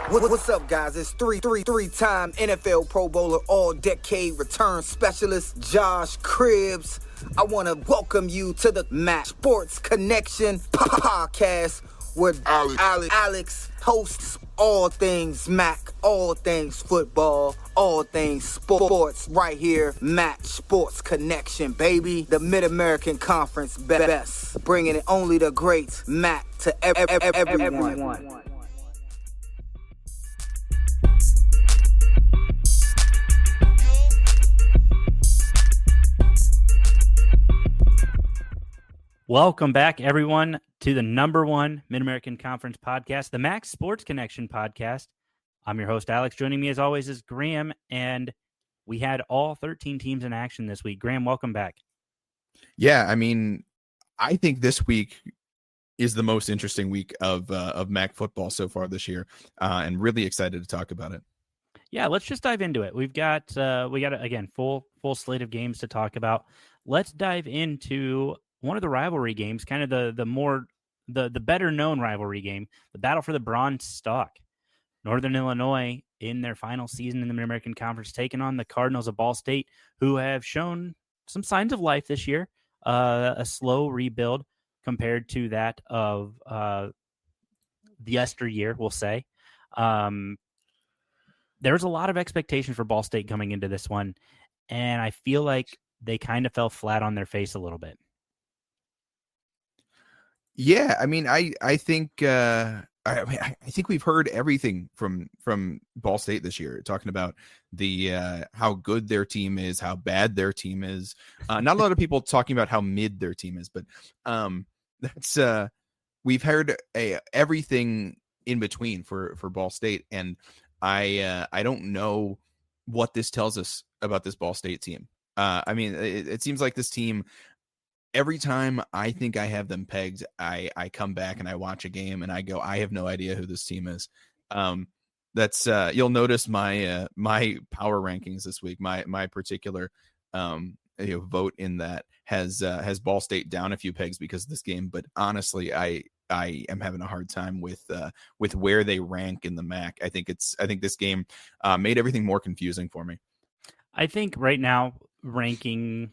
What's up, guys? It's three-time NFL Pro Bowler, all-decade return specialist, Josh Cribbs. I want to welcome you to the MSC Sports Connection podcast, where Alex hosts all things MAC, all things football, all things sports, right here, MSC Sports Connection, baby. The Mid-American Conference best, bringing it only the greats, MAC, to everyone. Welcome back, everyone, to the #1 Mid-American Conference podcast, the MSC Sports Connection podcast. I'm your host, Alex. Joining me, as always, is Graham, and we had all 13 teams in action this week. Graham, welcome back. Yeah, I mean, I think this week is the most interesting week of MAC football so far this year, and really excited to talk about it. Yeah, let's just dive into it. We got again full slate of games to talk about. Let's dive into one of the rivalry games, kind of the better known rivalry game, the battle for the Bronze Stalk. Northern Illinois in their final season in the Mid-American Conference, taking on the Cardinals of Ball State, who have shown some signs of life this year, a slow rebuild compared to that of the yesteryear, we'll say. There's a lot of expectation for Ball State coming into this one, and I feel like they kind of fell flat on their face a little bit. Yeah, I mean, I think I think we've heard everything from Ball State this year, talking about the how good their team is, how bad their team is. Not a lot of people talking about how mid their team is, but that's we've heard everything in between for Ball State, and I don't know what this tells us about this Ball State team. I mean, it seems like this team, every time I think I have them pegged, I come back and I watch a game and I go, I have no idea who this team is. That's you'll notice my my power rankings this week. My particular vote in that has Ball State down a few pegs because of this game. But honestly, I am having a hard time with where they rank in the MAC. I think this game made everything more confusing for me. I think right now ranking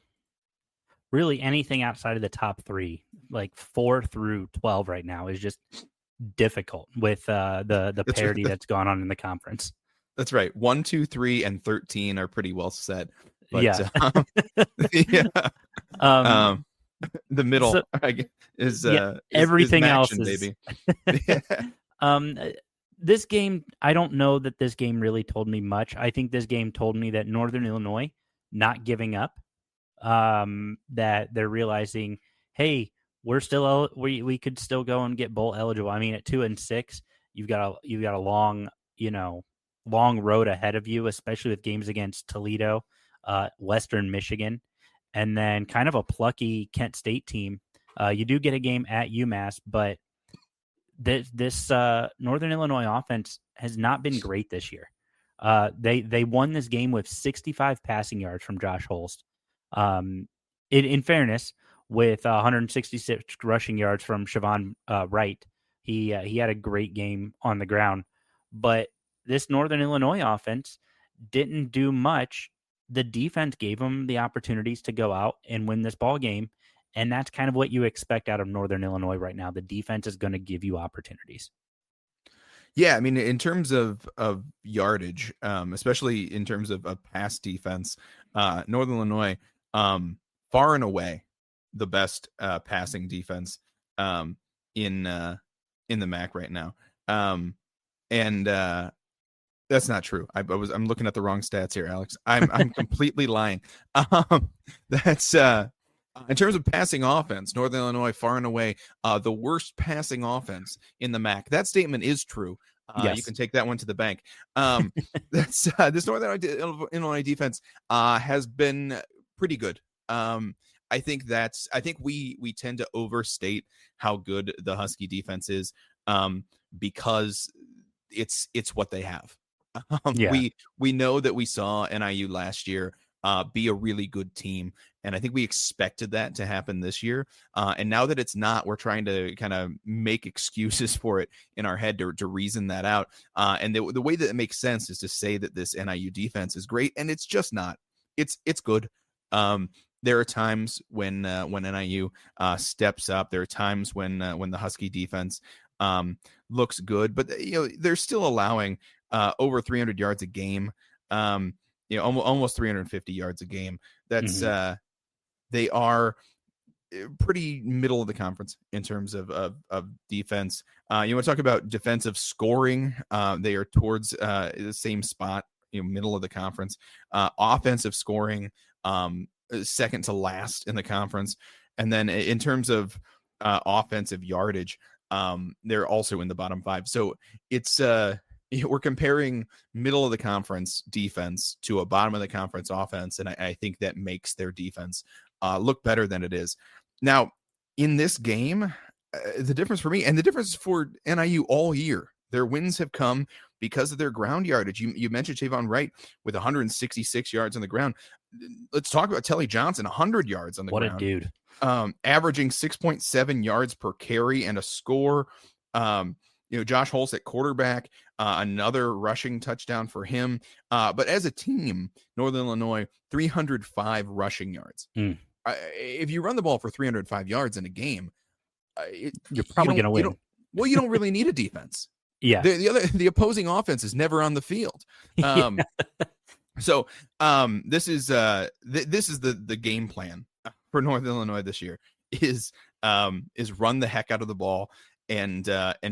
really anything outside of the top 3, like 4 through 12 right now, is just difficult with the parity that's gone on in the conference. That's right. 1, 2, 3, and 13 are pretty well set. But, yeah. The middle is everything else is baby. This game, I don't know that this game really told me much. I think this game told me that Northern Illinois not giving up. That they're realizing, hey, we're still we could still go and get bowl eligible. I mean, at 2-6, you've got a long road ahead of you, especially with games against Toledo, Western Michigan, and then kind of a plucky Kent State team. You do get a game at UMass, but this Northern Illinois offense has not been great this year. They won this game with 65 passing yards from Josh Holst. In fairness, with 166 rushing yards from Siobhan Wright, he had a great game on the ground. But this Northern Illinois offense didn't do much. The defense gave them the opportunities to go out and win this ball game, and that's kind of what you expect out of Northern Illinois right now. The defense is going to give you opportunities. Yeah, I mean, in terms of yardage, especially in terms of a pass defense, Northern Illinois, far and away the best passing defense in the MAC right now. And that's not true. I'm looking at the wrong stats here, Alex. I'm completely lying. That's in terms of passing offense, Northern Illinois far and away the worst passing offense in the MAC. That statement is true. Yes. You can take that one to the bank. That's this Northern Illinois defense has been pretty good. I think we tend to overstate how good the Husky defense is because it's what they have. We know that we saw NIU last year be a really good team. And I think we expected that to happen this year. And now that it's not, we're trying to kind of make excuses for it in our head to reason that out. And the way that it makes sense is to say that this NIU defense is great, and it's just not. It's good. There are times when NIU steps up. There are times when the Husky defense looks good, but they're still allowing over 300 yards a game. Almost 350 yards a game. That's they are pretty middle of the conference in terms of defense. You want to talk about defensive scoring? They are towards the same spot, middle of the conference. Offensive scoring, second to last in the conference. And then in terms of offensive yardage, they're also in the bottom 5. So it's we're comparing middle of the conference defense to a bottom of the conference offense, and I think that makes their defense look better than it is. Now, in this game, the difference for me, and the difference for NIU all year, their wins have come because of their ground yardage. You mentioned Javon Wright with 166 yards on the ground. Let's talk about Telly Johnson, 100 yards on the ground. What a dude. Averaging 6.7 yards per carry and a score. Josh Holst at quarterback, another rushing touchdown for him. But as a team, Northern Illinois, 305 rushing yards. If you run the ball for 305 yards in a game, you're probably going to win. You don't really need a defense. Yeah. The opposing offense is never on the field. So this is the game plan for Northern Illinois this year is run the heck out of the ball and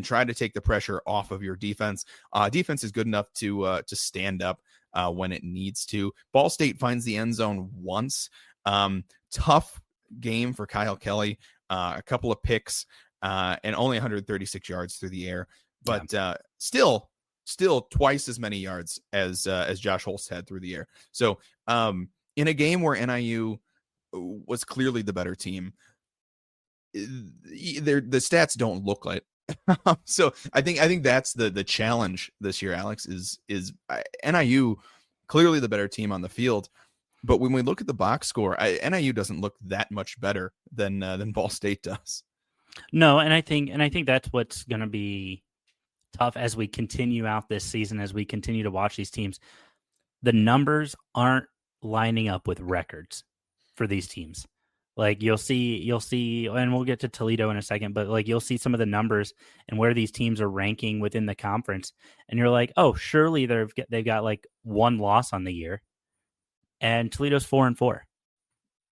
try to take the pressure off of your defense. Defense is good enough to stand up when it needs to. Ball State finds the end zone once. Tough game for Kyle Kelly. A couple of picks and only 136 yards through the air, but still twice as many yards as Josh Holst had through the air. So in a game where NIU was clearly the better team, the stats don't look like so I think that's the challenge this year, Alex, is NIU clearly the better team on the field, but when we look at the box score, NIU doesn't look that much better than Ball State does. No, and I think that's what's going to be tough as we continue out this season, as we continue to watch these teams. The numbers aren't lining up with records for these teams. Like you'll see, and we'll get to Toledo in a second, but like you'll see some of the numbers and where these teams are ranking within the conference, and you're like, oh, surely they've got like one loss on the year, and Toledo's 4-4.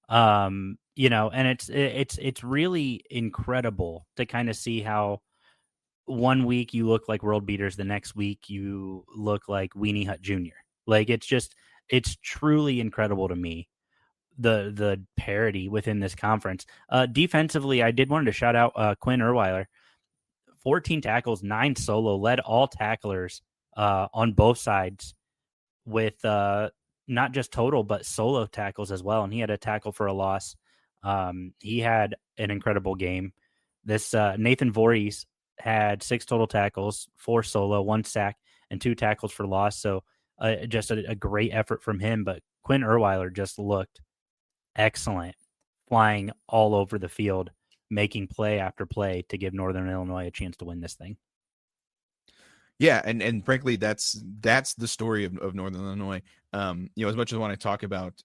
And it's really incredible to kind of see how one week you look like world beaters, the next week you look like Weenie Hut Jr. Like it's truly incredible to me. The parity within this conference. Defensively, I did want to shout out Quinn Erweiler. 14 tackles, 9 solo, led all tacklers on both sides with not just total, but solo tackles as well. And he had a tackle for a loss. He had an incredible game. This Nathan Voorhees had 6 total tackles, 4 solo, 1 sack, and 2 tackles for loss. So just a great effort from him. But Quinn Erweiler just looked excellent, flying all over the field, making play after play to give Northern Illinois a chance to win this thing. Yeah, and frankly, that's the story of Northern Illinois. As much as I want to talk about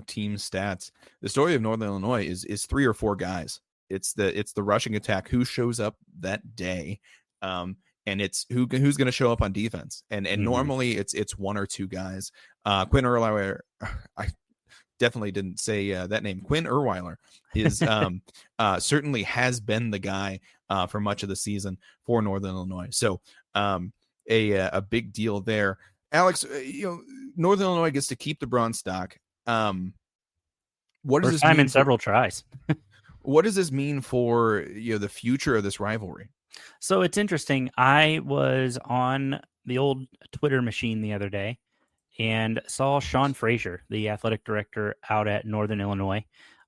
team stats, the story of Northern Illinois is 3 or 4 guys. It's the rushing attack, who shows up that day, and it's who's going to show up on defense. And normally it's 1 or 2 guys. Quinn Erweiler, I definitely didn't say that name. Quinn Erweiler is certainly has been the guy for much of the season for Northern Illinois. So a big deal there. Alex, Northern Illinois gets to keep the bronze stock. What does this mean in several tries? What does this mean for the future of this rivalry? So it's interesting. I was on the old Twitter machine the other day and saw Sean Frazier, the athletic director out at Northern Illinois.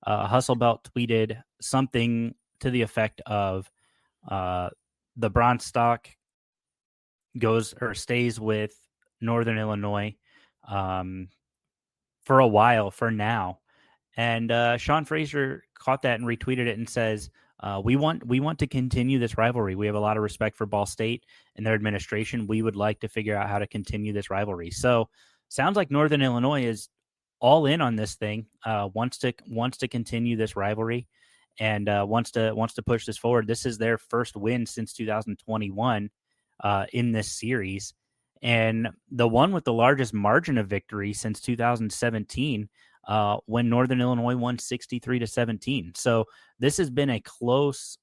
Hustle Belt tweeted something to the effect of the bronze stock goes or stays with Northern Illinois for a while for now. And Sean Fraser caught that and retweeted it and says, we want to continue this rivalry. We have a lot of respect for Ball State and their administration. We would like to figure out how to continue this rivalry. So sounds like Northern Illinois is all in on this thing, wants to continue this rivalry and wants to push this forward. This is their first win since 2021 in this series, and the one with the largest margin of victory since 2017 when Northern Illinois won 63-17. So this has been a close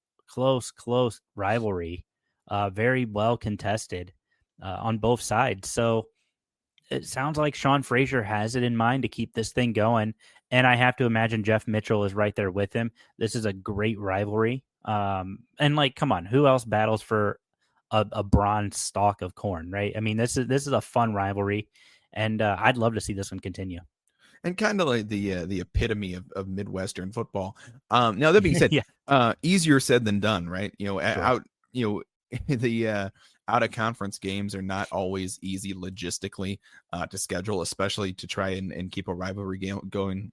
rivalry, very well contested on both sides. So it sounds like Sean Fraser has it in mind to keep this thing going. And I have to imagine Jeff Mitchell is right there with him. This is a great rivalry. And like, come on, who else battles for a bronze stalk of corn, right? I mean, this is a fun rivalry, and I'd love to see this one continue. And kind of like the epitome of Midwestern football. Now that being said, Yeah. Easier said than done, right? Sure. The out of conference games are not always easy logistically to schedule, especially to try and keep a rivalry game going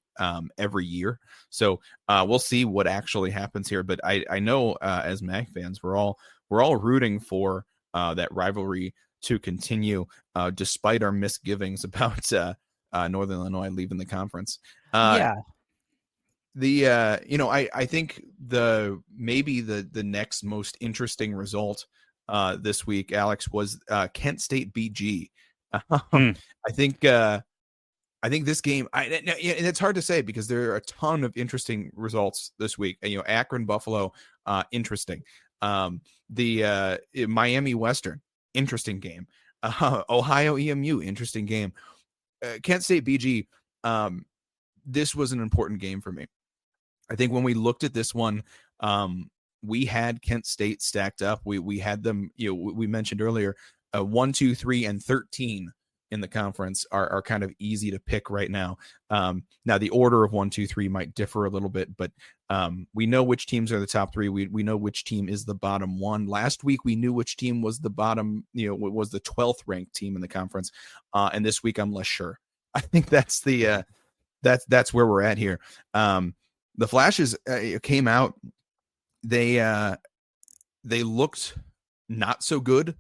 every year. So we'll see what actually happens here. But I know as MAC fans, we're all rooting for that rivalry to continue, despite our misgivings about Northern Illinois leaving the conference. I think maybe the next most interesting result this week, Alex, was Kent State BG. I think this game, and it's hard to say because there are a ton of interesting results this week. Akron Buffalo, interesting. The Miami Western, interesting game. Ohio EMU, interesting game. Kent State BG, this was an important game for me. I think when we looked at this one, we had Kent State stacked up. We had them, we mentioned earlier, 1, 2, 3, and 13 in the conference are kind of easy to pick right now. Now the order of 1, 2, 3 might differ a little bit, but we know which teams are the top 3. We know which team is the bottom 1. Last week we knew which team was the bottom, was the 12th ranked team in the conference. And this week I'm less sure. I think that's that's where we're at here. The Flashes came out. They looked not so good,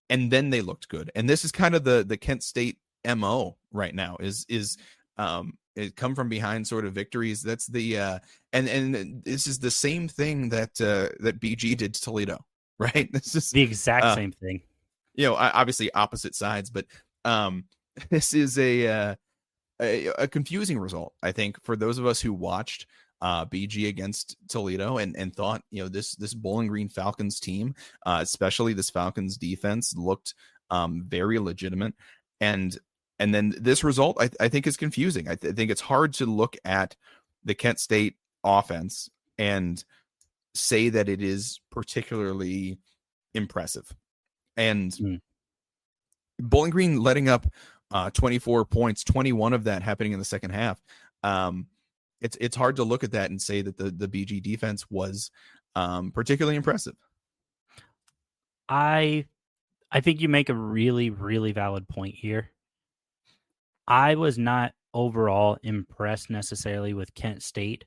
and then they looked good. And this is kind of the Kent State MO right now is it come from behind sort of victories. That's the and this is the same thing that BG did to Toledo, right? This is the exact same thing. Obviously opposite sides, but this is a confusing result, I think, for those of us who watched BG against Toledo and thought, this Bowling Green Falcons team, especially this Falcons defense, looked very legitimate. And then this result, I think, is confusing. I think it's hard to look at the Kent State offense and say that it is particularly impressive. And Bowling Green letting up 24 points, 21 of that happening in the second half. It's hard to look at that and say that the BG defense was particularly impressive. I think you make a really, really valid point here. I was not overall impressed necessarily with Kent State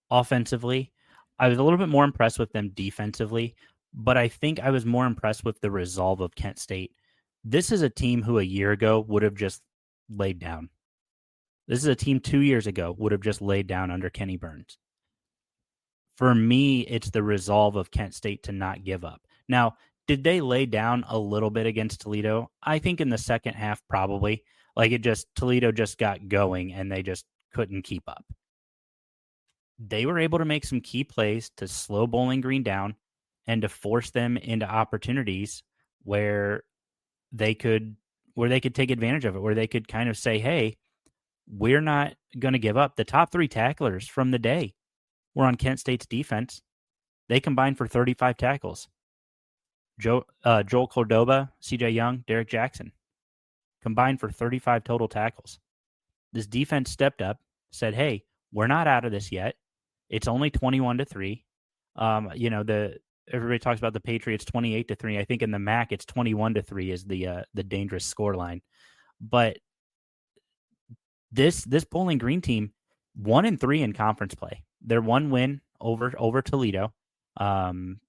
offensively. I was a little bit more impressed with them defensively, but I think I was more impressed with the resolve of Kent State. This is a team who a year ago would have just laid down. This is a team 2 years ago would have just laid down under Kenny Burns. For me, it's the resolve of Kent State to not give up. Now, did they lay down a little bit against Toledo? I think in the second half, probably. Toledo just got going and they just couldn't keep up. They were able to make some key plays to slow Bowling Green down and to force them into opportunities where they could take advantage of it, where they could kind of say, hey, we're not going to give up. The top 3 tacklers from the day were on Kent State's defense. They combined for 35 tackles. Joel Cordoba, CJ Young, Derek Jackson combined for 35 total tackles. This defense stepped up, said, hey, we're not out of this yet. It's only 21-3. Everybody talks about the Patriots 28-3. I think in the MAC it's 21-3 is the dangerous score line. But this Bowling Green team 1-3 in conference play. They're one win over Toledo. And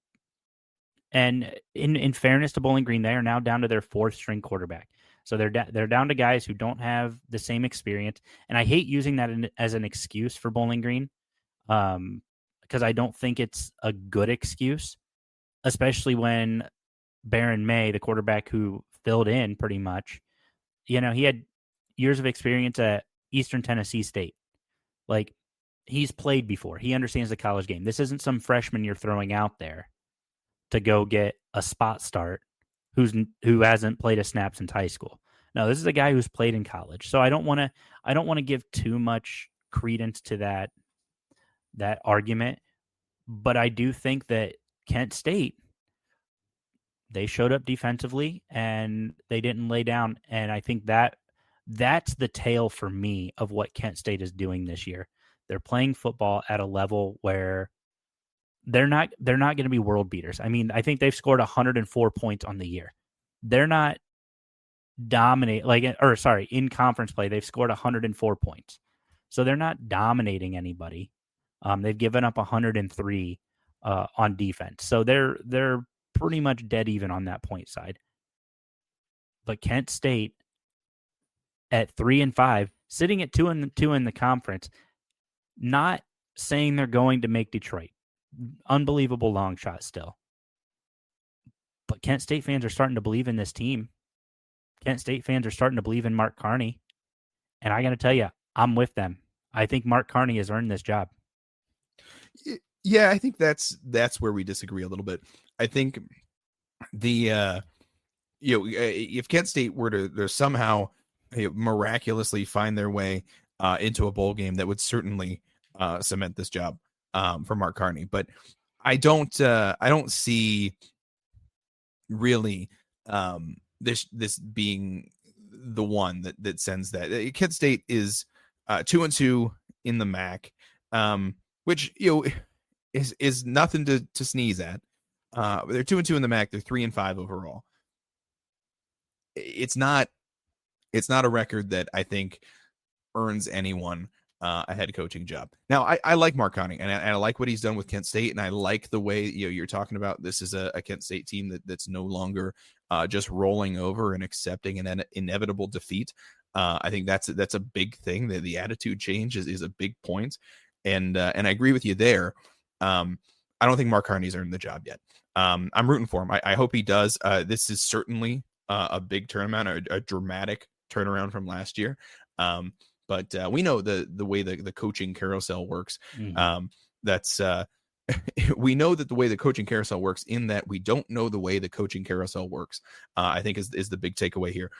in fairness to Bowling Green, they are now down to their fourth string quarterback. So they're down to guys who don't have the same experience. And I hate using that as an excuse for Bowling Green, because I don't think it's a good excuse, especially when Baron May, the quarterback who filled in pretty much, he had years of experience at Eastern Tennessee State. Like, he's played before. He understands the college game. This isn't some freshman you're throwing out there to go get a spot start who hasn't played a snap since high school. No, this is a guy who's played in college. So I don't want to give too much credence to that argument, but I do think that Kent State, they showed up defensively and they didn't lay down, and I think that's the tale for me of what Kent State is doing this year. They're playing football at a level where they're not going to be world beaters. I mean, I think they've scored 104 points on the year. They're not in conference play, they've scored 104 points. So they're not dominating anybody. They've given up 103 on defense. So they're pretty much dead even on that point side. But Kent State at 3-5, sitting at 2-2 in the conference, not saying they're going to make Detroit. Unbelievable long shot still. But Kent State fans are starting to believe in this team. Kent State fans are starting to believe in Mark Carney. And I got to tell you, I'm with them. I think Mark Carney has earned this job. Yeah, I think that's where we disagree a little bit. I think if Kent State were to somehow miraculously find their way into a bowl game, that would certainly cement this job for Mark Carney. But I don't see really this being the one that sends that. Kent State is 2-2 in the MAC, which is nothing to sneeze at. They're 2-2 in the MAC. They're 3-5 overall. It's not a record that I think earns anyone a head coaching job. Now, I like Mark Carney, and I like what he's done with Kent State, and I like the way you're talking about this is a Kent State team that's no longer just rolling over and accepting an inevitable defeat. I think that's a big thing. That the attitude change is a big point, and I agree with you there. I don't think Mark Carney's earned the job yet. I'm rooting for him. I hope he does. This is certainly a big turnaround, a dramatic turnaround from last year. But we know the way the coaching carousel works. Mm-hmm. We know that the way the coaching carousel works, in that we don't know the way the coaching carousel works. I think is the big takeaway here.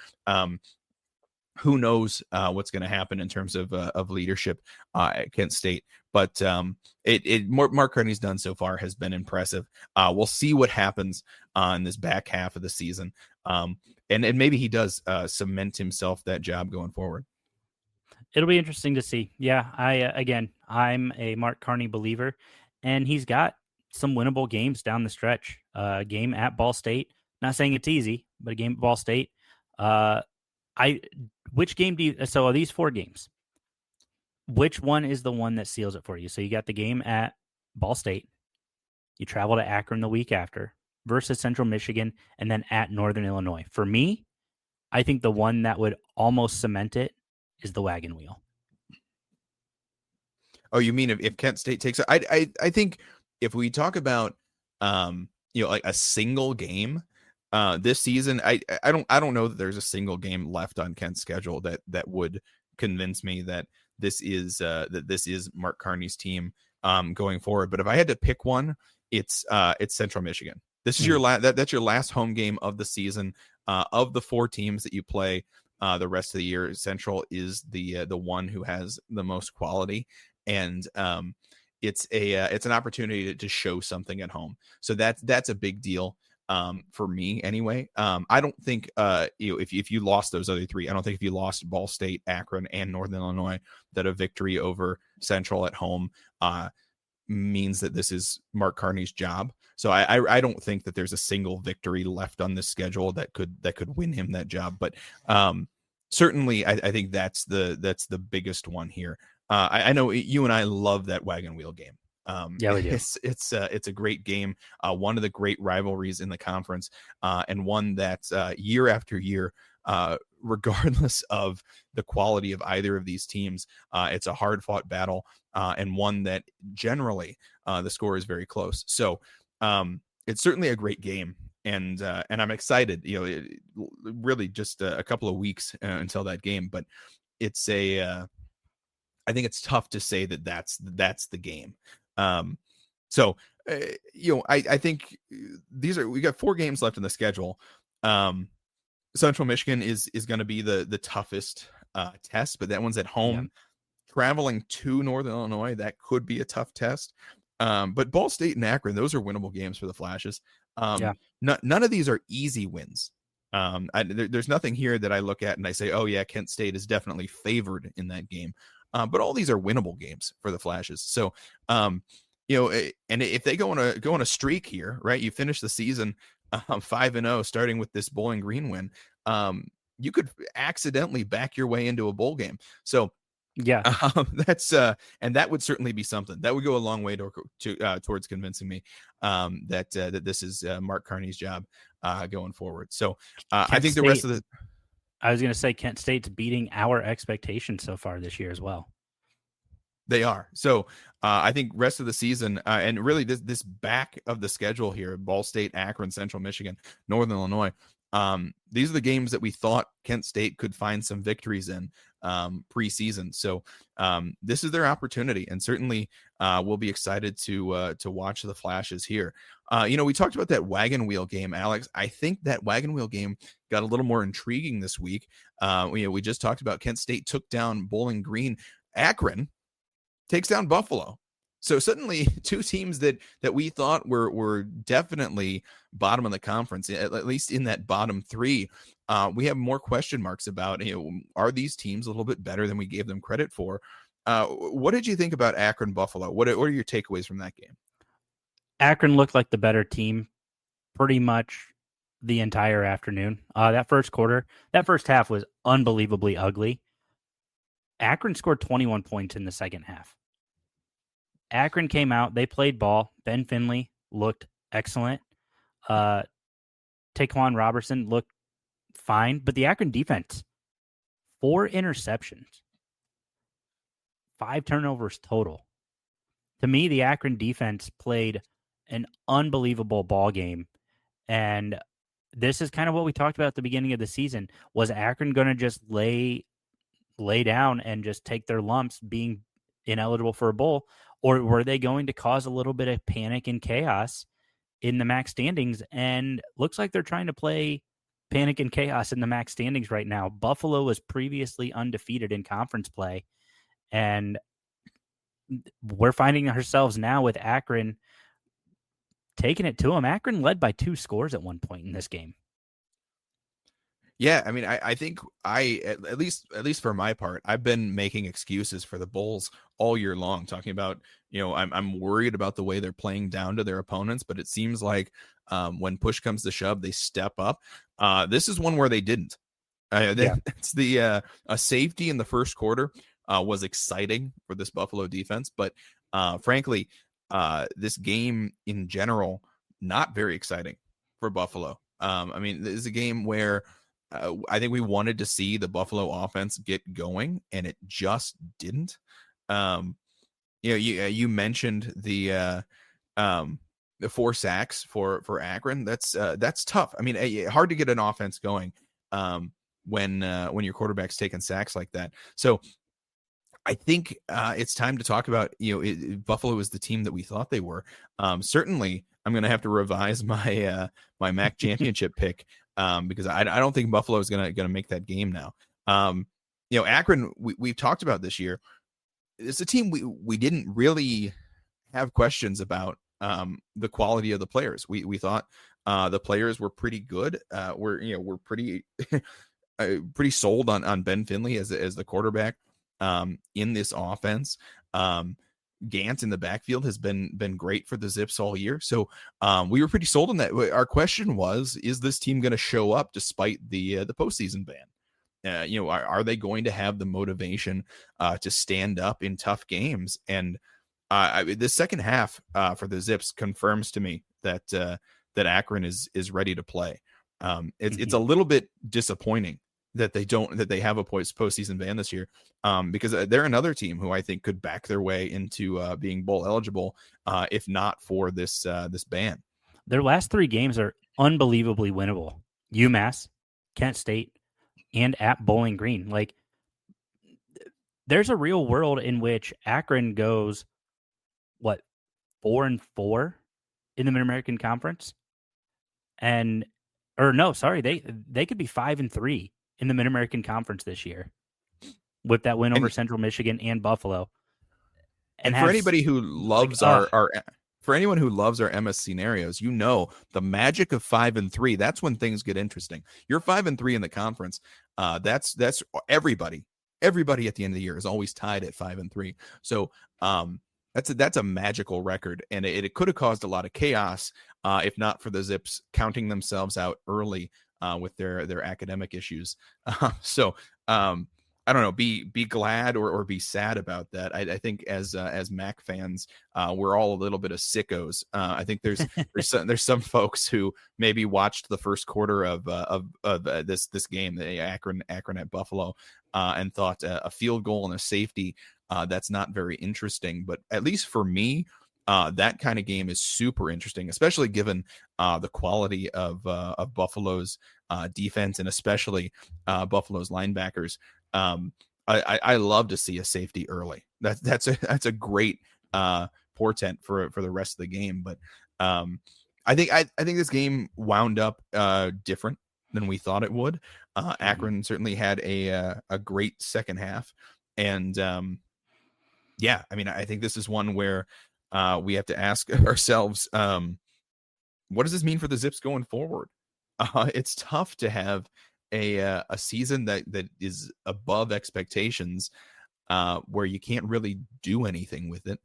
Who knows what's going to happen in terms of leadership at Kent State? But Mark Carney's done so far has been impressive. We'll see what happens in this back half of the season, and maybe he does cement himself that job going forward. It'll be interesting to see. Yeah, I'm a Mark Carney believer, and he's got some winnable games down the stretch. Game at Ball State. Not saying it's easy, but a game at Ball State. Which game do you? So are these 4 games? Which one is the one that seals it for you? So you got the game at Ball State. You travel to Akron the week after versus Central Michigan, and then at Northern Illinois. For me, I think the one that would almost cement it is the wagon wheel. Oh, you mean if Kent State takes it? I think if we talk about like a single game this season, I don't know that there's a single game left on Kent's schedule that would convince me that this is Mark Carney's team going forward. But if I had to pick one, it's Central Michigan. This is that's your last home game of the season. Of the 4 teams that you play the rest of the year, Central is the one who has the most quality, and it's an opportunity to show something at home. So that's a big deal for me anyway. I don't think if you lost those other 3, I don't think if you lost Ball State, Akron, and Northern Illinois, that a victory over Central at home means that this is Mark Carney's job. So I don't think that there's a single victory left on this schedule that could win him that job. But certainly I think that's the biggest one here. I know you and I love that wagon wheel game. Yeah, we do. It's a great game, one of the great rivalries in the conference, and one that year after year, regardless of the quality of either of these teams, it's a hard fought battle, and one that generally the score is very close. So it's certainly a great game. And I'm excited, really just a couple of weeks until that game, but it's I think it's tough to say that that's the game. So I think we got 4 games left in the schedule. Central Michigan is going to be the toughest test, but that one's at home. Yeah. Traveling to Northern Illinois, that could be a tough test. But Ball State and Akron, those are winnable games for the Flashes. None of these are easy wins. There's nothing here that I look at and I say, oh yeah, Kent State is definitely favored in that game. But all these are winnable games for the Flashes. So, and if they go on a streak here, right? You finish the season 5-0, starting with this Bowling Green win. You could accidentally back your way into a bowl game. So, yeah, that's and that would certainly be something that would go a long way towards convincing me that this is Mark Carney's job going forward. So I think the rest of the. I was going to say Kent State's beating our expectations so far this year as well. They are. So I think rest of the season and really this back of the schedule here, Ball State, Akron, Central Michigan, Northern Illinois. These are the games that we thought Kent State could find some victories in preseason. So this is their opportunity, and certainly we'll be excited to watch the Flashes here. We talked about that wagon wheel game, Alex. I think that wagon wheel game got a little more intriguing this week. We just talked about Kent State took down Bowling Green. Akron takes down Buffalo. So suddenly 2 teams that we thought were definitely bottom of the conference, at least in that bottom 3, we have more question marks about, are these teams a little bit better than we gave them credit for? What did you think about Akron Buffalo? What are your takeaways from that game? Akron looked like the better team pretty much the entire afternoon. That first half was unbelievably ugly. Akron scored 21 points in the second half. Akron came out, they played ball. Ben Finley looked excellent. Taquan Robertson looked fine, but the Akron defense, 4 interceptions, 5 turnovers total. To me, the Akron defense played an unbelievable ball game, and this is kind of what we talked about at the beginning of the season. Was Akron going to just lay down and just take their lumps being ineligible for a bowl, or were they going to cause a little bit of panic and chaos in the MAC standings? And looks like they're trying to play panic and chaos in the MAC standings right now. Buffalo was previously undefeated in conference play, and we're finding ourselves now with Akron taking it to them. Akron led by 2 scores at one point in this game. Yeah, I mean, I think at least for my part, I've been making excuses for the Bulls all year long, talking about, I'm worried about the way they're playing down to their opponents, but it seems like when push comes to shove, they step up. This is one where they didn't. It's a safety in the first quarter was exciting for this Buffalo defense, but frankly, this game in general, not very exciting for Buffalo. I mean, this is a game where I think we wanted to see the Buffalo offense get going, and it just didn't. You mentioned the 4 sacks for Akron. That's tough. I mean, hard to get an offense going when your quarterback's taking sacks like that. So I think it's time to talk about, Buffalo is the team that we thought they were. Certainly, I'm going to have to revise my my MAC championship pick because I don't think Buffalo is going to make that game now. Akron, we've talked about this year. It's a team we didn't really have questions about the quality of the players. We thought the players were pretty good. We're pretty pretty sold on Ben Finley as the quarterback in this offense. Gant in the backfield has been great for the Zips all year. So we were pretty sold on that. Our question was, is this team going to show up despite the postseason ban? Are they going to have the motivation to stand up in tough games? And the second half for the Zips confirms to me that Akron is ready to play. It's a little bit disappointing that they have a postseason ban this year, because they're another team who I think could back their way into being bowl eligible, if not for this ban. Their last 3 games are unbelievably winnable. UMass, Kent State, and at Bowling Green. Like, there's a real world in which Akron goes 4-4 in the Mid-American Conference, they could be 5-3 in the Mid-American Conference this year with that win over Central Michigan and Buffalo. And for anybody who loves for anyone who loves our MS scenarios, the magic of 5-3. That's when things get interesting. You're 5-3 in the conference. That's everybody. Everybody at the end of the year is always tied at 5-3. So that's a magical record, and it could have caused a lot of chaos if not for the Zips counting themselves out early with their academic issues. So I don't know, be glad or be sad about that. I think as MAC fans, we're all a little bit of sickos. I think there's some folks who maybe watched the first quarter of this game, the Akron at Buffalo, and thought a field goal and a safety, that's not very interesting. But at least for me, that kind of game is super interesting, especially given the quality of Buffalo's defense, and especially Buffalo's linebackers. I love to see a safety early. That's a great portent for the rest of the game. But I think this game wound up different than we thought it would. Akron certainly had a great second half, and I think this is one where we have to ask ourselves, what does this mean for the Zips going forward? It's tough to have a season that is above expectations, where you can't really do anything with it.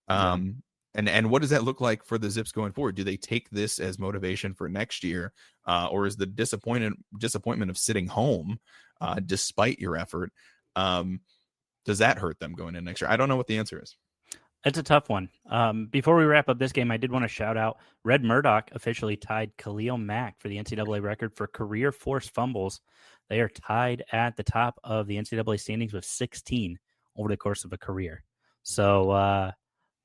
And what does that look like for the Zips going forward? Do they take this as motivation for next year, or is the disappointment of sitting home despite your effort, does that hurt them going in next year? I don't know what the answer is. It's a tough one. Before we wrap up this game, I did want to shout out Red Murdoch officially tied Khalil Mack for the NCAA record for career forced fumbles. They are tied at the top of the NCAA standings with 16 over the course of a career. So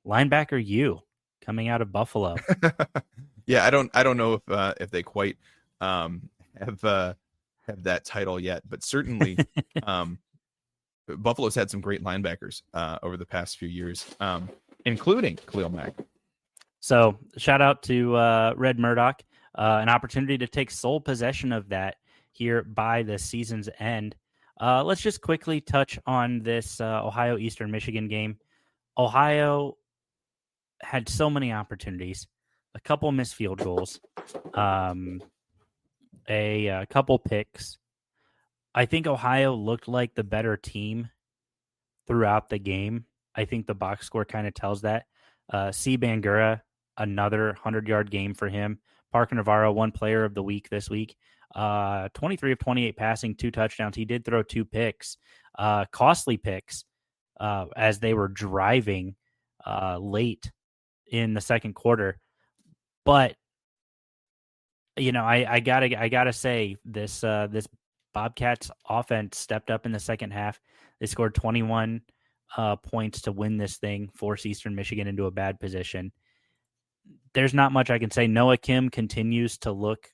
linebacker U coming out of Buffalo. Yeah, I don't know if they quite have that title yet, but certainly Buffalo's had some great linebackers over the past few years, including Khalil Mack. So shout out to Red Murdoch, an opportunity to take sole possession of that here by the season's end. Let's just quickly touch on this Ohio Eastern Michigan game. Ohio had so many opportunities, a couple missed field goals, a couple picks. I think Ohio looked like the better team throughout the game. I think the box score kind of tells that. C. Bangura, another 100-yard game for him. Parker Navarro, one player of the week this week. 23 of 28 passing, 2 touchdowns. He did throw 2 picks, costly picks, as they were driving late in the second quarter. But I gotta say this Bobcats offense stepped up in the second half. They scored 21 points to win this thing, force Eastern Michigan into a bad position. There's not much I can say. Noah Kim continues to look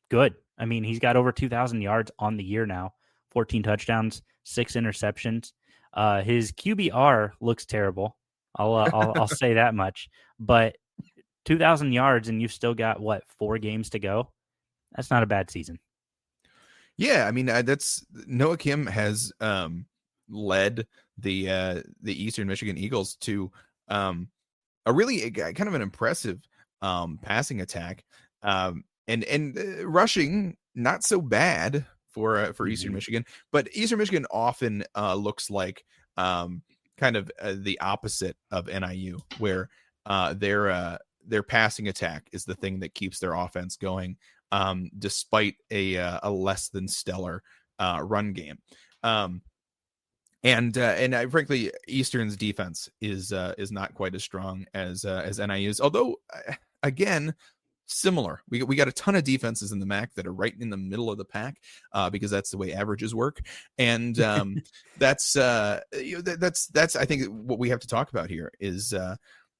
good. I mean, he's got over 2,000 yards on the year now, 14 touchdowns, 6 interceptions. His QBR looks terrible. I'll say that much. But 2,000 yards and you've still got 4 games to go? That's not a bad season. Yeah, I mean, that's Noah Kim has led the Eastern Michigan Eagles to a really kind of an impressive passing attack, and rushing not so bad for Eastern Michigan, but Eastern Michigan often looks like kind of the opposite of NIU, where their passing attack is the thing that keeps their offense going. Despite a less than stellar run game. And frankly, Eastern's defense is not quite as strong as NIU's. Although, again, similar. We got a ton of defenses in the MAC that are right in the middle of the pack because that's the way averages work. And that's I think what we have to talk about here is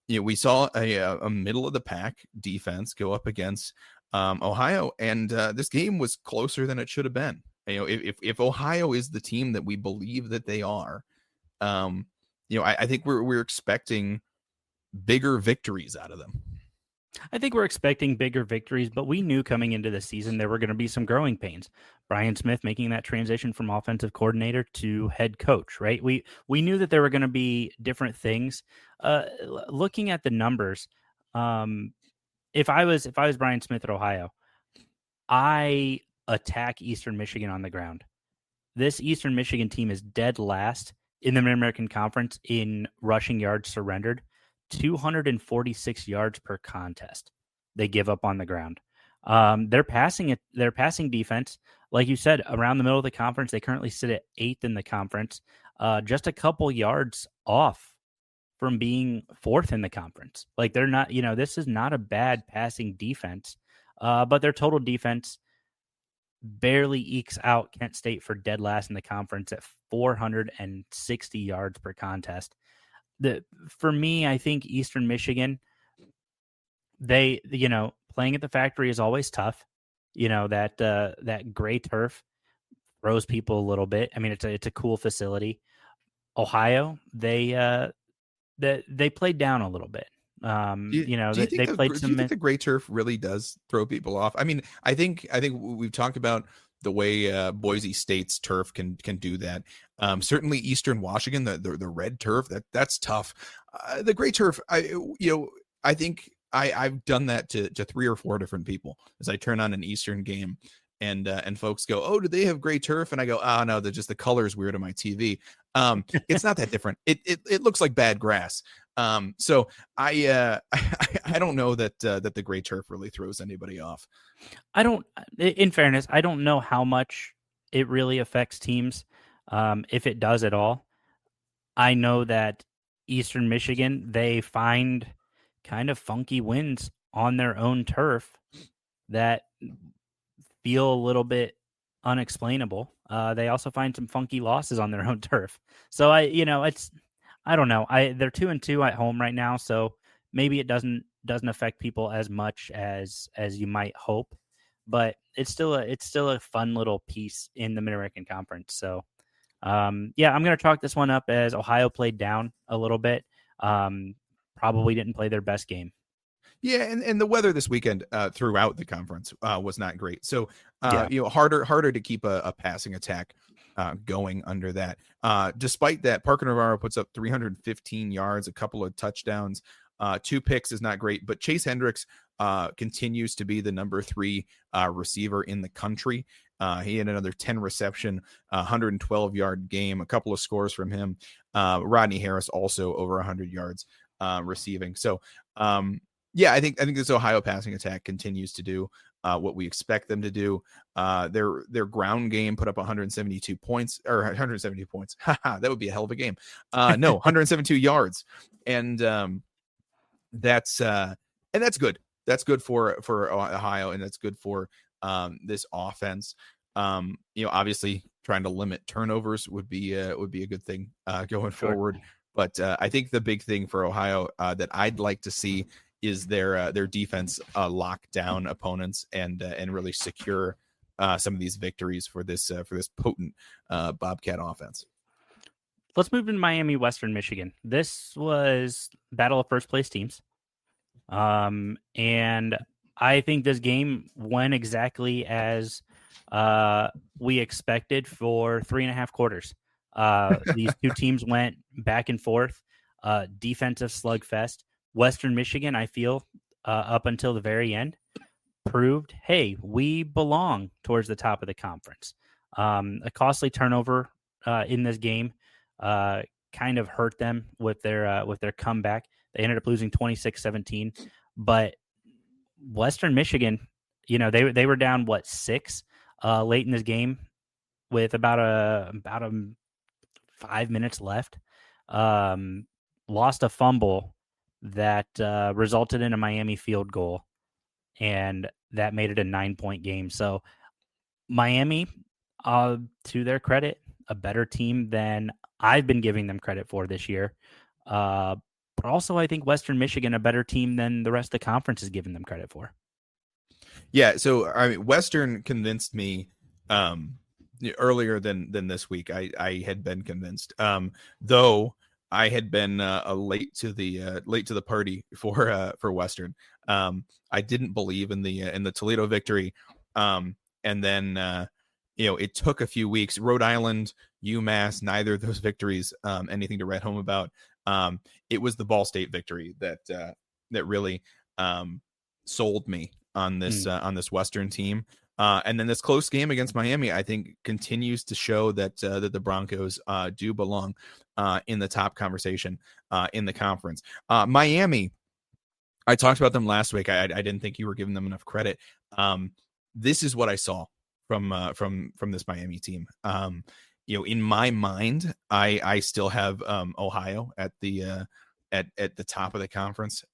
we saw a middle of the pack defense go up against Ohio, and this game was closer than it should have been. If Ohio is the team that we believe that they are, I think we're expecting bigger victories out of them. I think we're expecting bigger victories, but we knew coming into the season there were going to be some growing pains. Brian Smith making that transition from offensive coordinator to head coach, right? We knew that there were going to be different things. Looking at the numbers, if I was Brian Smith at Ohio, I attack Eastern Michigan on the ground. This Eastern Michigan team is dead last in the Mid-American Conference in rushing yards surrendered, 246 yards per contest they give up on the ground. Their passing defense, like you said, around the middle of the conference, they currently sit at 8th in the conference, just a couple yards off from being 4th in the conference. Like they're not, this is not a bad passing defense, but their total defense barely ekes out Kent State for dead last in the conference at 460 yards per contest. For me, I think Eastern Michigan, they, playing at the factory is always tough. That gray turf throws people a little bit. I mean, it's a cool facility. Ohio, they played down a little bit. Do you think the gray turf really does throw people off? I mean, I think we've talked about the way Boise State's turf can do that. Certainly Eastern Washington, the red turf, that's tough. The gray turf, I think I've done that to 3 or 4 different people as I turn on an Eastern game. And folks go, oh, do they have gray turf? And I go, oh no, the color's weird on my TV. It's not that different. It looks like bad grass. So I don't know that the gray turf really throws anybody off. In fairness, I don't know how much it really affects teams. If it does at all. I know that Eastern Michigan, they find kind of funky wins on their own turf that feel a little bit unexplainable. They also find some funky losses on their own turf. So I don't know. They're 2-2 at home right now, so maybe it doesn't affect people as much as you might hope. But it's still a fun little piece in the Mid-American Conference. So I'm going to chalk this one up as Ohio played down a little bit. Probably didn't play their best game. Yeah, and the weather this weekend throughout the conference was not great. So harder to keep a passing attack going under that. Despite that, Parker Navarro puts up 315 yards, a couple of touchdowns, 2 picks is not great, but Chase Hendricks continues to be the number 3 receiver in the country. He had another 10 reception, 112-yard game, a couple of scores from him. Rodney Harris also over 100 yards receiving. So, I think this Ohio passing attack continues to do what we expect them to do. Their ground game put up 172 points, or 170 points. That would be a hell of a game. 172 yards, and that's good. That's good for Ohio, and that's good for this offense. Obviously trying to limit turnovers would be a good thing going forward. But I think the big thing for Ohio that I'd like to see is their defense lock down opponents and really secure some of these victories for this potent Bobcat offense. Let's move to Miami, Western Michigan. This was battle of first place teams. And I think this game went exactly as we expected for 3.5 quarters. These two teams went back and forth, defensive slugfest. Western Michigan, I feel, up until the very end, proved, hey, we belong towards the top of the conference. A costly turnover in this game kind of hurt them with their comeback. They ended up losing 26-17, but Western Michigan, they were down 6 late in this game, with about 5 minutes left. Lost a fumble that resulted in a Miami field goal, and that made it a 9-point game. So Miami, to their credit, a better team than I've been giving them credit for this year. But also, I think Western Michigan, a better team than the rest of the conference is giving them credit for. Yeah, so I mean, Western convinced me earlier than this week. I had been convinced, though I had been late to the party for Western. I didn't believe in the Toledo victory, and then it took a few weeks. Rhode Island, UMass, neither of those victories anything to write home about. It was the Ball State victory that really sold me on this Western team. And then this close game against Miami, I think, continues to show that the Broncos do belong in the top conversation in the conference. Miami, I talked about them last week. I didn't think you were giving them enough credit. This is what I saw from this Miami team. In my mind, I still have Ohio at the top of the conference.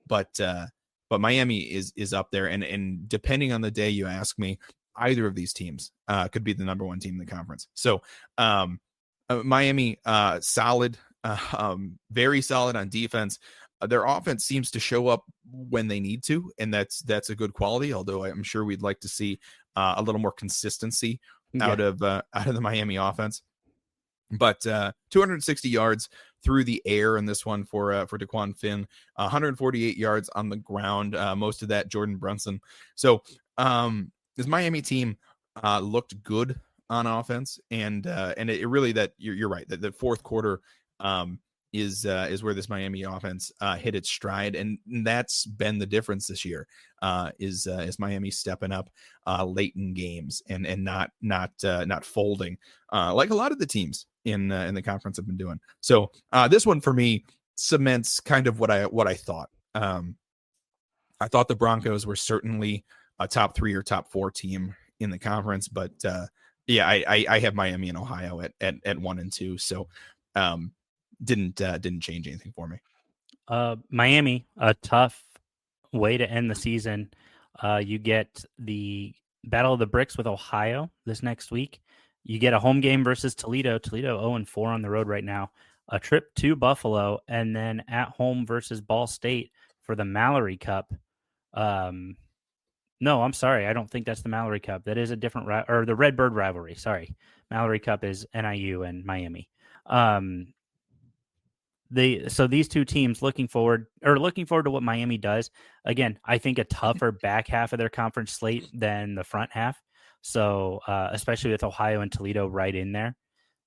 But Miami is up there, and depending on the day you ask me, either of these teams could be the number one team in the conference. So Miami, solid, very solid on defense. Their offense seems to show up when they need to, and that's a good quality. Although I'm sure we'd like to see a little more consistency out of the Miami offense. But 260 yards through the air in this one for DeQuan Finn, 148 yards on the ground, most of that Jordan Brunson. So this Miami team looked good on offense, and it really, that you're right, that the fourth quarter is where this Miami offense hit its stride, and that's been the difference this year. Is Miami stepping up late in games and not folding like a lot of the teams in the conference have been doing. So this one for me cements kind of what I thought. I thought the Broncos were certainly a top 3 or top 4 team in the conference, but I have Miami and Ohio at 1 and 2. So didn't change anything for me. Miami, a tough way to end the season. You get the Battle of the Bricks with Ohio this next week. You get a home game versus Toledo. Toledo 0-4 on the road right now. A trip to Buffalo, and then at home versus Ball State for the Mallory Cup. No, I'm sorry. I don't think that's the Mallory Cup. That is a different or the Redbird rivalry. Sorry. Mallory Cup is NIU and Miami. So these two teams looking forward to what Miami does. Again, I think a tougher back half of their conference slate than the front half. So especially with Ohio and Toledo right in there.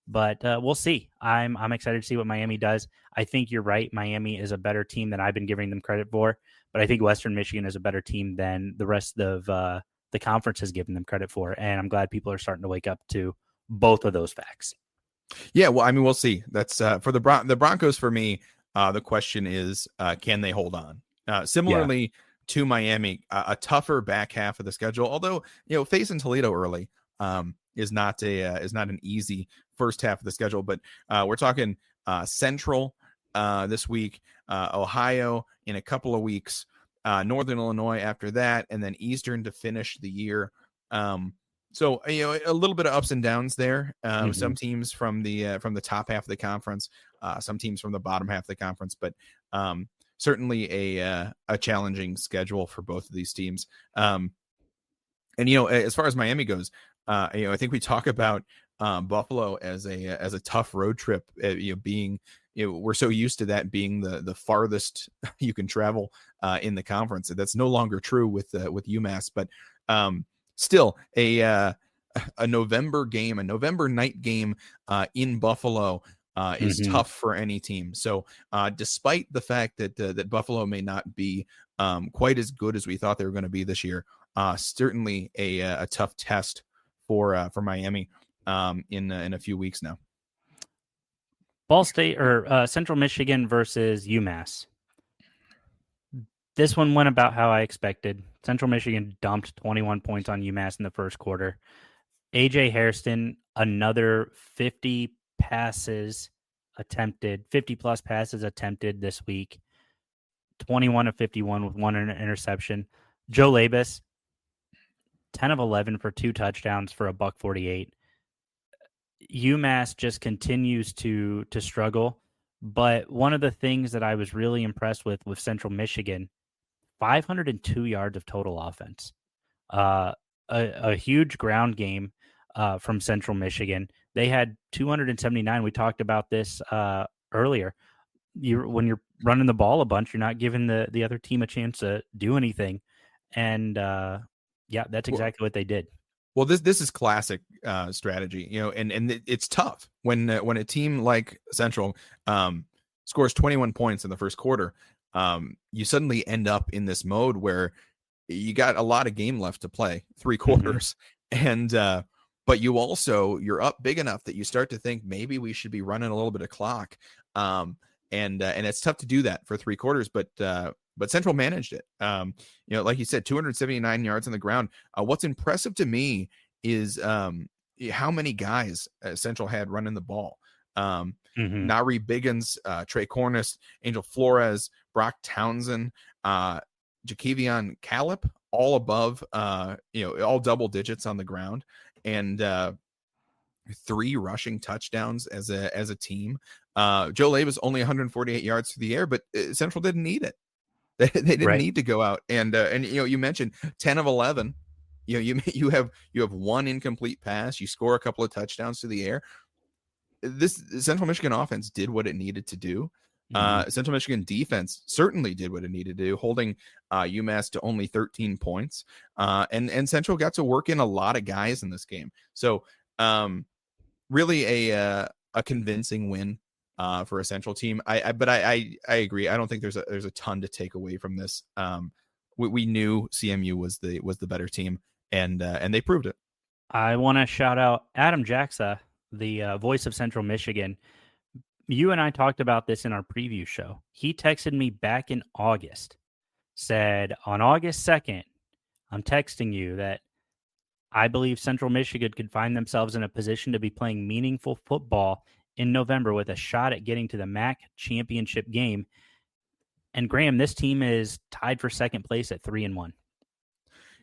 But we'll see. I'm excited to see what Miami does. I think you're right. Miami is a better team than I've been giving them credit for. But I think Western Michigan is a better team than the rest of the conference has given them credit for. And I'm glad people are starting to wake up to both of those facts. Yeah, well, I mean, we'll see. That's for the Broncos. For me, the question is, can they hold on? Similarly to Miami, a tougher back half of the schedule. Although facing Toledo early is not an easy first half of the schedule. But we're talking Central this week, Ohio in a couple of weeks, Northern Illinois after that, and then Eastern to finish the year. So a little bit of ups and downs there. Some teams from the top half of the conference, some teams from the bottom half of the conference, but certainly a challenging schedule for both of these teams. And as far as Miami goes, I think we talk about Buffalo as a tough road trip. Being we're so used to that being the farthest you can travel in the conference. That's no longer true with UMass, but still a November game, a November night game in Buffalo is tough for any team. So despite the fact that Buffalo may not be quite as good as we thought they were going to be this year, certainly a tough test for Miami in a few weeks now. Ball State or Central Michigan versus UMass. This one went about how I expected. Central Michigan dumped 21 points on UMass in the first quarter. AJ Hairston, another 50 plus passes attempted this week, 21 of 51 with one interception. Joe Labus, 10 of 11 for 2 touchdowns for $148. UMass just continues to struggle. But one of the things that I was really impressed with Central Michigan, 502 yards of total offense. A huge ground game from Central Michigan. They had 279. We talked about this earlier. When you're running the ball a bunch, you're not giving the other team a chance to do anything. And that's exactly what they did. Well, this is classic strategy, and it's tough when a team like Central scores 21 points in the first quarter. You suddenly end up in this mode where you got a lot of game left to play, 3 quarters, and but you're up big enough that you start to think maybe we should be running a little bit of clock, and it's tough to do that for 3 quarters, but Central managed it. Like you said, 279 yards on the ground. What's impressive to me is how many guys Central had running the ball. Nari Biggins, Trey Cornish, Angel Flores, Brock Townsend, Jakevion Callip, all above, all double digits on the ground, and 3 rushing touchdowns as a team. Joe Labus only 148 yards through the air, but Central didn't need it. They didn't need to go out and you mentioned 10 of 11. You have 1 incomplete pass. You score a couple of touchdowns through the air. This Central Michigan offense did what it needed to do. Central Michigan defense certainly did what it needed to do, holding UMass to only 13 points. And Central got to work in a lot of guys in this game. So really a convincing win for a Central team. I agree. I don't think there's a ton to take away from this. We knew CMU was the better team, and they proved it. I want to shout out Adam Jacksa, the voice of Central Michigan. You and I talked about this in our preview show. He texted me back in August, said on August 2nd, I'm texting you that I believe Central Michigan could find themselves in a position to be playing meaningful football in November with a shot at getting to the MAC championship game. And Graham, this team is tied for second place at 3-1.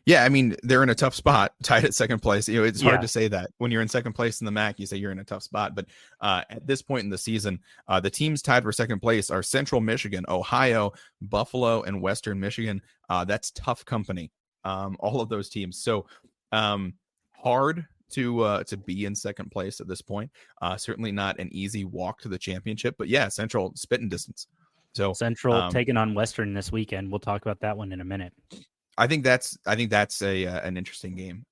Yeah, I mean, they're in a tough spot, tied at second place. It's hard to say that. When you're in second place in the MAC, you say you're in a tough spot. But at this point in the season, the teams tied for second place are Central Michigan, Ohio, Buffalo, and Western Michigan. That's tough company, all of those teams. So hard to be in second place at this point. Certainly not an easy walk to the championship. But yeah, Central spitting distance. So Central taking on Western this weekend. We'll talk about that one in a minute. I think that's an interesting game.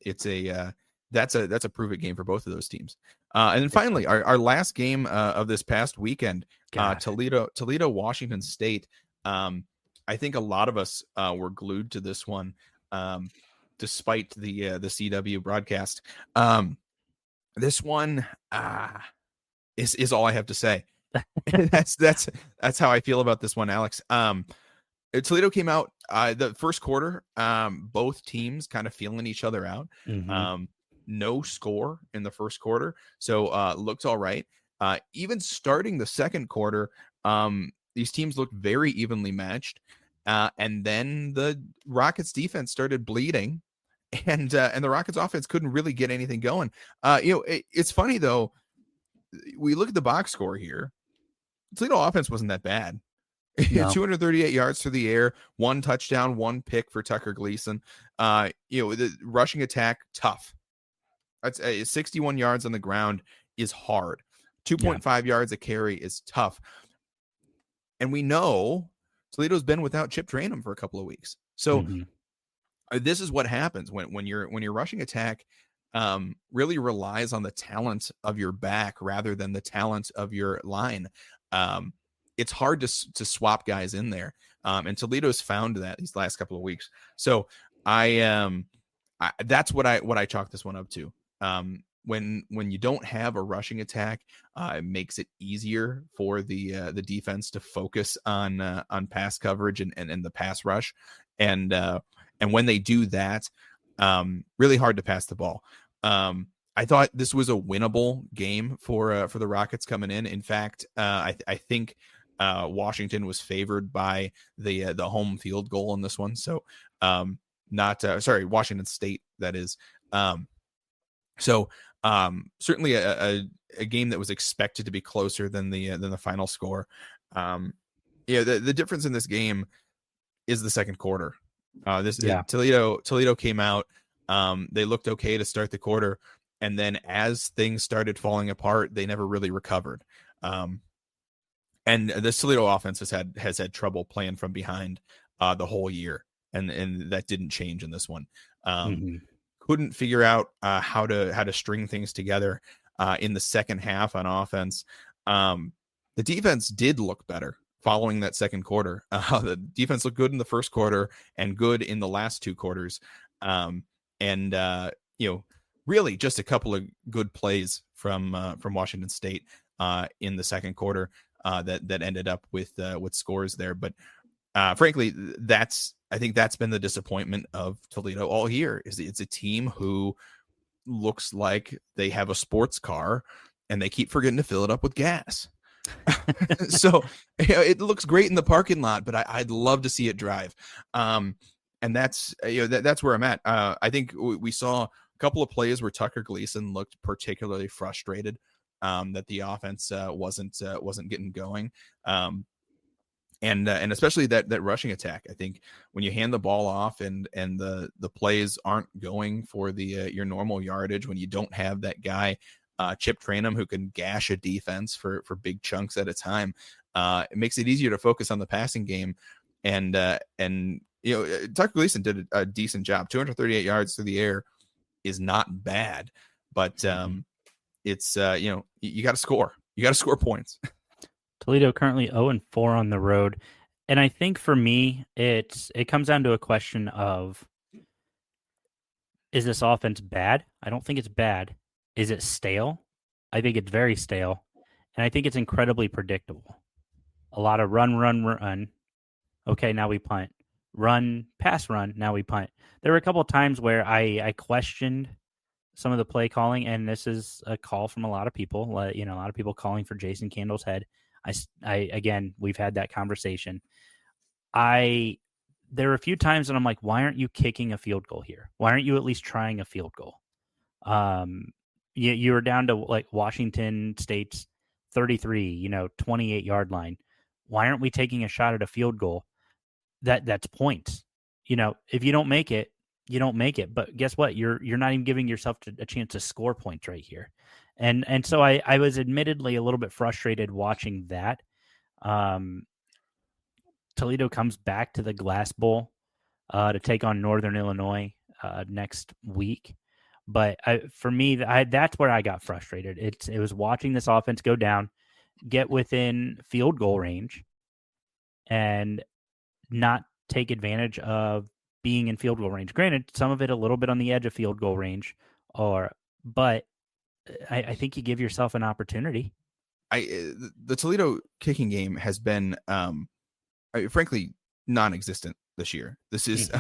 That's a prove it game for both of those teams. And then finally, our last game of this past weekend, Toledo, Washington State. I think a lot of us were glued to this one, despite the CW broadcast. This one is all I have to say. that's how I feel about this one, Alex. Toledo came out the first quarter, both teams kind of feeling each other out. No score in the first quarter, so looked all right. Even starting the second quarter, these teams looked very evenly matched. And then the Rockets defense started bleeding, and the Rockets offense couldn't really get anything going. It's funny though. We look at the box score here. Toledo offense wasn't that bad. No. 238 yards through the air, 1 touchdown, 1 pick for Tucker Gleason. The rushing attack, tough. That's 61 yards on the ground is hard. 2.5 yards a carry is tough. And we know Toledo's been without Chip Trayanum for a couple of weeks. So this is what happens when your rushing attack really relies on the talent of your back rather than the talent of your line. It's hard to swap guys in there. And Toledo's found that these last couple of weeks. So that's what I chalk this one up to. When you don't have a rushing attack, it makes it easier for the defense to focus on pass coverage and the pass rush. And when they do that, really hard to pass the ball. I thought this was a winnable game for the Rockets coming in. In fact, I think Washington was favored by the home field goal in this one. So Washington State, that is. Certainly a game that was expected to be closer than the final score. The difference in this game is the second quarter. Toledo came out. They looked okay to start the quarter, and then as things started falling apart, they never really recovered. And the Toledo offense has had trouble playing from behind the whole year, and that didn't change in this one. Couldn't figure out how to string things together in the second half on offense. The defense did look better following that second quarter. The defense looked good in the first quarter and good in the last two quarters. Really just a couple of good plays from Washington State in the second quarter that ended up with scores there. But frankly, I think that's been the disappointment of Toledo all year. It's a team who looks like they have a sports car and they keep forgetting to fill it up with gas. So it looks great in the parking lot, but I'd love to see it drive. And that's where I'm at. I think we saw a couple of plays where Tucker Gleason looked particularly frustrated that the offense wasn't getting going. And especially that rushing attack. I think when you hand the ball off and the plays aren't going for your normal yardage, when you don't have that guy Chip Trainum who can gash a defense for big chunks at a time, it makes it easier to focus on the passing game. And Tucker Gleason did a decent job. 238 yards through the air is not bad, but it's you got to score. You got to score points. Toledo currently 0-4 on the road. And I think for me, it comes down to a question of, is this offense bad? I don't think it's bad. Is it stale? I think it's very stale. And I think it's incredibly predictable. A lot of run. Okay, now we punt. Run, pass, run, now we punt. There were a couple of times where I questioned some of the play calling, and this is a call from a lot of people. A lot of people calling for Jason Candle's head. Again, we've had that conversation. There are a few times that I'm like, why aren't you kicking a field goal here? Why aren't you at least trying a field goal? You were down to like Washington State's 33, 28-yard line. Why aren't we taking a shot at a field goal? That's points. If you don't make it, you don't make it. But guess what? You're not even giving yourself a chance to score points right here. And so I was admittedly a little bit frustrated watching that. Toledo comes back to the Glass Bowl to take on Northern Illinois next week. But for me, that's where I got frustrated. It was watching this offense go down, get within field goal range, and not take advantage of being in field goal range. Granted, some of it a little bit on the edge of field goal range, but I think you give yourself an opportunity. The Toledo kicking game has been, frankly, non-existent this year. This is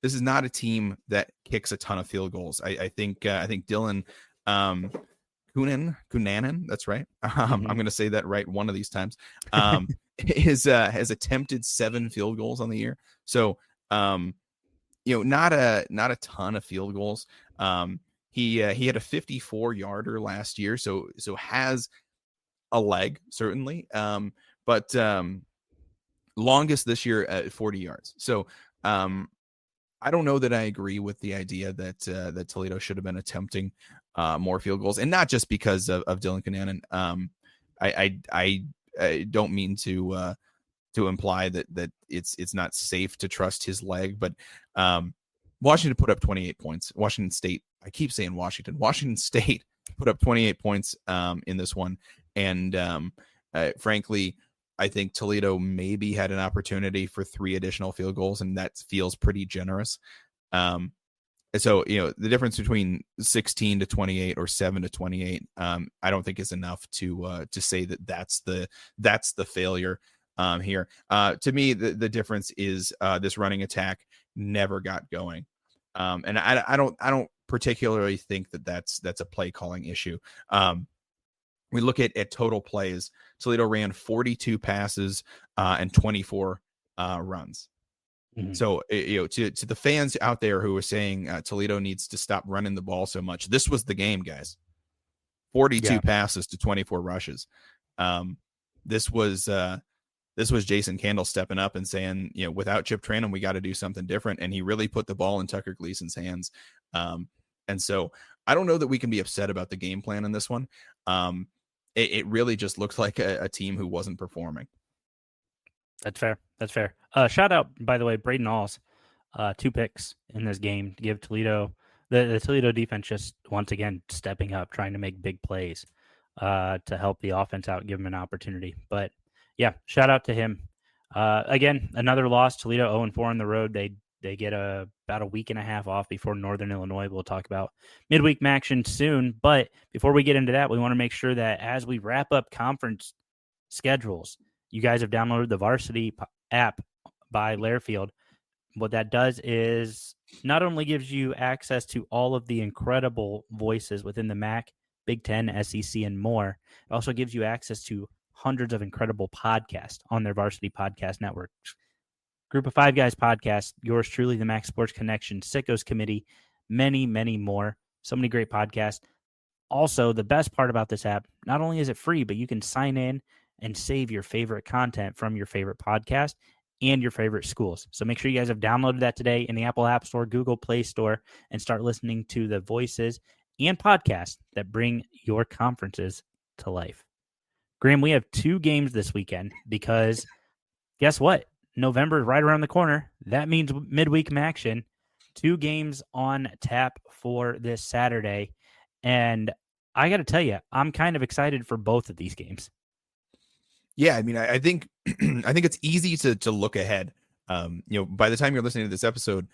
this is not a team that kicks a ton of field goals. I think Dylan Cunanan, that's right. I'm going to say that right one of these times. Has attempted 7 field goals on the year. So, not a ton of field goals. He had a 54-yarder last year, so has a leg certainly. But longest this year at 40 yards. So, I don't know that I agree with the idea that Toledo should have been attempting more field goals, and not just because of Dylan Cunanan. I don't mean to imply that it's not safe to trust his leg, but Washington put up 28 points. Washington State, I keep saying Washington State put up 28 points in this one, and frankly, I think Toledo maybe had an opportunity for 3 additional field goals, and that feels pretty generous. So, the difference between 16 to 28 or 7 to 28, I don't think is enough to say that's the failure here. To me, the difference is this running attack never got going. And I don't particularly think that that's a play calling issue. We look at total plays. Toledo ran 42 passes and 24 runs. Mm-hmm. So, to the fans out there who are saying Toledo needs to stop running the ball so much, this was the game, guys. 42 passes to 24 rushes. This was Jason Candle stepping up and saying, without Chip Tranum, we got to do something different. And he really put the ball in Tucker Gleason's hands. And so I don't know that we can be upset about the game plan in this one. It really just looked like a team who wasn't performing. That's fair. Shout out, by the way, Braden Alls, 2 picks in this game to give Toledo. The Toledo defense just once again stepping up, trying to make big plays to help the offense out, give them an opportunity. But yeah, shout out to him. Again, another loss. Toledo 0-4 on the road. They get about a week and a half off before Northern Illinois. We'll talk about midweek action soon. But before we get into that, we want to make sure that as we wrap up conference schedules, you guys have downloaded the Varsity app by Lairfield. What that does is not only gives you access to all of the incredible voices within the MAC, Big Ten, SEC, and more, it also gives you access to hundreds of incredible podcasts on their Varsity Podcast Network. Group of Five Guys podcast, yours truly, the MAC Sports Connection, Sickos Committee, many, many more. So many great podcasts. Also, the best part about this app, not only is it free, but you can sign in and save your favorite content from your favorite podcast and your favorite schools. So make sure you guys have downloaded that today in the Apple App Store, Google Play Store, and start listening to the voices and podcasts that bring your conferences to life. Graham, we have 2 games this weekend because guess what? November is right around the corner. That means midweek action. 2 games on tap for this Saturday. And I got to tell you, I'm kind of excited for both of these games. Yeah, I mean, I think it's easy to look ahead. By the time you're listening to this episode,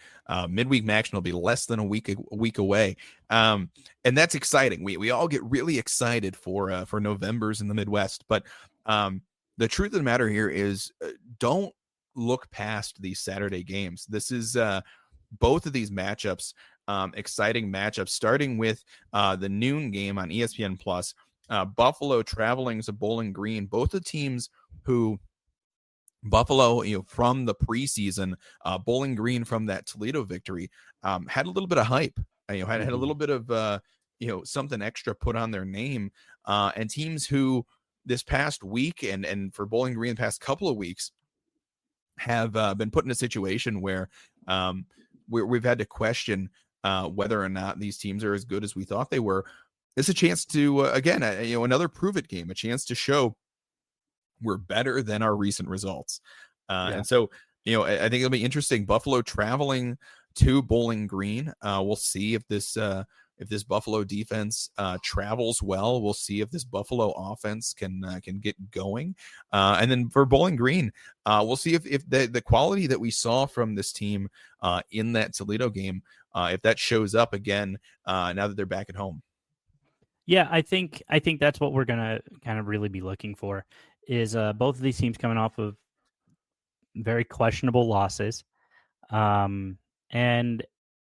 midweek action will be less than a week away, and that's exciting. We all get really excited for Novembers in the Midwest, but the truth of the matter here is, don't look past these Saturday games. This is both of these matchups, exciting matchups, starting with the noon game on ESPN Plus. Buffalo traveling to Bowling Green. Both the teams who Buffalo, from the preseason, Bowling Green from that Toledo victory, had a little bit of hype. Had a little bit of something extra put on their name. And teams who this past week and for Bowling Green the past couple of weeks have been put in a situation where we've had to question whether or not these teams are as good as we thought they were. It's a chance to, again, another prove it game, a chance to show we're better than our recent results. And so, I think it'll be interesting. Buffalo traveling to Bowling Green. We'll see if this Buffalo defense travels well. We'll see if this Buffalo offense can get going. And then for Bowling Green, we'll see if the quality that we saw from this team in that Toledo game, if that shows up again now that they're back at home. Yeah, I think that's what we're gonna kind of really be looking for is both of these teams coming off of very questionable losses, and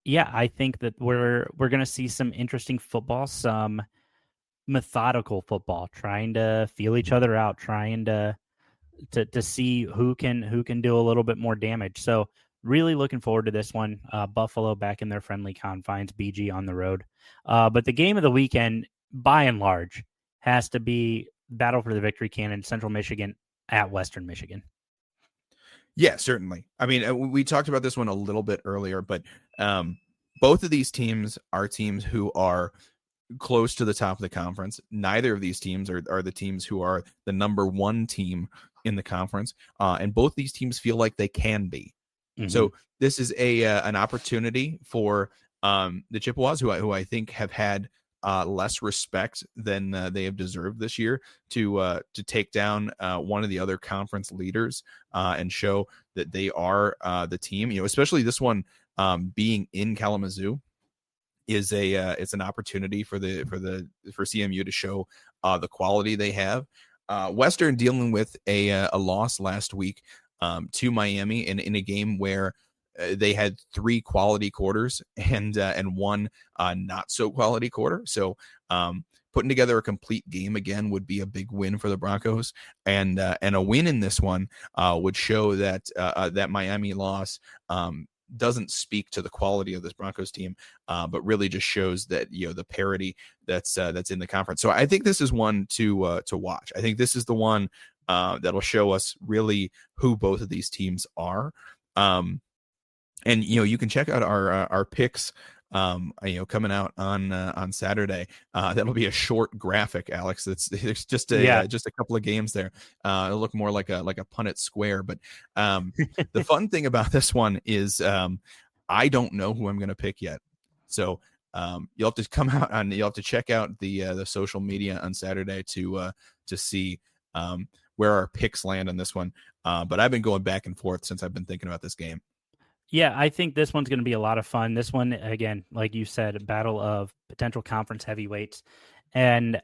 yeah, I think that we're gonna see some interesting football, some methodical football, trying to feel each other out, trying to see who can do a little bit more damage. So really looking forward to this one. Buffalo back in their friendly confines, BG on the road, but the game of the weekend, by and large, has to be Battle for the Victory Cannon, Central Michigan at Western Michigan. Yeah, certainly. I mean, we talked about this one a little bit earlier, but both of these teams are teams who are close to the top of the conference. Neither of these teams are the teams who are the number 1 team in the conference, and both these teams feel like they can be. Mm-hmm. So this is an opportunity for the Chippewas, who I think have had less respect than they have deserved this year, to take down one of the other conference leaders and show that they are the team. Especially this one being in Kalamazoo is it's an opportunity for CMU to show the quality they have. Western dealing with a loss last week to Miami in a game where they had 3 quality quarters and one not so quality quarter. So putting together a complete game again would be a big win for the Broncos, and a win in this one would show that that Miami loss doesn't speak to the quality of this Broncos team, but really just shows that, you know, the parity that's in the conference. So I think this is one to watch. I think this is the one that'll show us really who both of these teams are. And, you know, you can check out our picks, you know, coming out on Saturday. That'll be a short graphic, Alex. It's just a couple of games there. It'll look more like a Punnett square. But the fun thing about this one is I don't know who I'm going to pick yet. So you'll have to come out and you'll have to check out the social media on Saturday to see where our picks land on this one. But I've been going back and forth since I've been thinking about this game. Yeah, I think this one's going to be a lot of fun. This one, again, like you said, a battle of potential conference heavyweights. And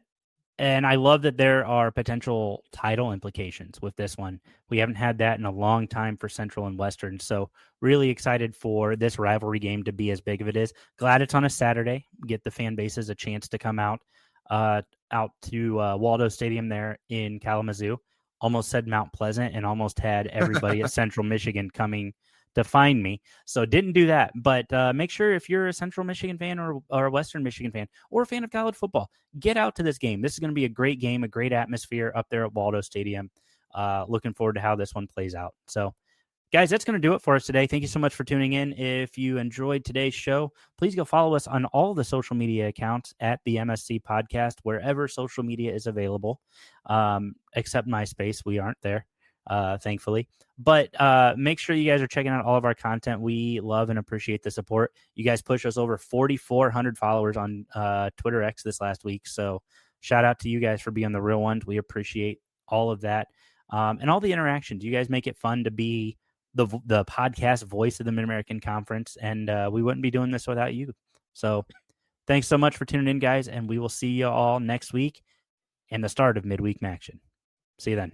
I love that there are potential title implications with this one. We haven't had that in a long time for Central and Western. So really excited for this rivalry game to be as big as it is. Glad it's on a Saturday. Get the fan bases a chance to come out to Waldo Stadium there in Kalamazoo. Almost said Mount Pleasant and almost had everybody at Central Michigan coming to find me. So didn't do that. But make sure if you're a Central Michigan fan or a Western Michigan fan or a fan of college football, get out to this game. This is going to be a great game, a great atmosphere up there at Waldo Stadium. Looking forward to how this one plays out. So, guys, that's going to do it for us today. Thank you so much for tuning in. If you enjoyed today's show, please go follow us on all the social media accounts at the MSC Podcast, wherever social media is available, except MySpace. We aren't there, thankfully. But make sure you guys are checking out all of our content. We love and appreciate the support. You guys pushed us over 4,400 followers on Twitter X this last week. So shout out to you guys for being the real ones. We appreciate all of that and all the interactions. You guys make it fun to be the podcast voice of the Mid-American Conference, and we wouldn't be doing this without you. So thanks so much for tuning in, guys, and we will see you all next week and the start of Midweek Action. See you then.